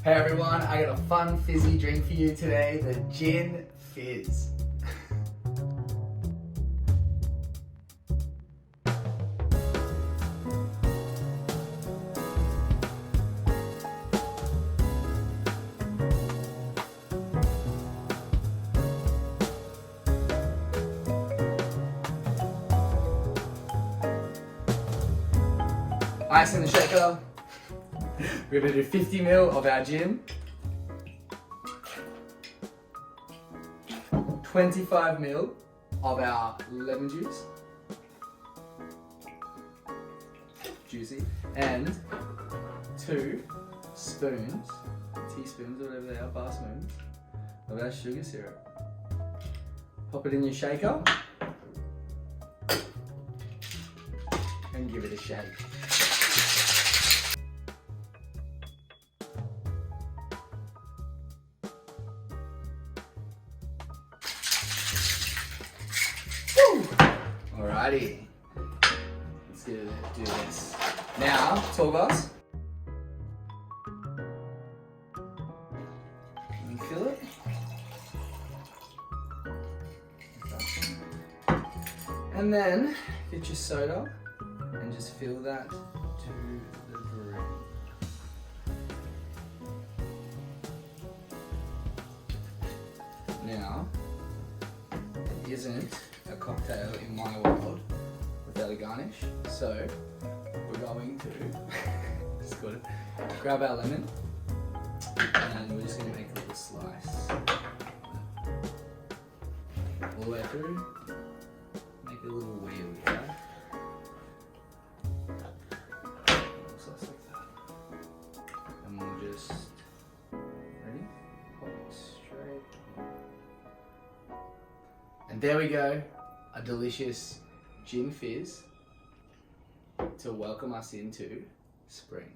Hey everyone, I got a fun fizzy drink for you today, the Gin Fizz. Ice in the shaker. We're going to do 50 ml of our gin, 25 ml of our lemon juice, juicy, and 2 spoons, teaspoons, whatever they are, bar spoons, of our sugar syrup. Pop it in your shaker and give it a shake. Alrighty, let's do this. Now, tall glass. Can you feel it? And then get your soda and just fill that to the brim. Now, it isn't a cocktail in my world without a garnish, so we're going to just gotta grab our lemon and we're just going to make a little slice all the way through, make a little wheel, yeah? Little slice like that, and we'll just, ready? Pop it straight. And there we go, a delicious Gin Fizz to welcome us into spring.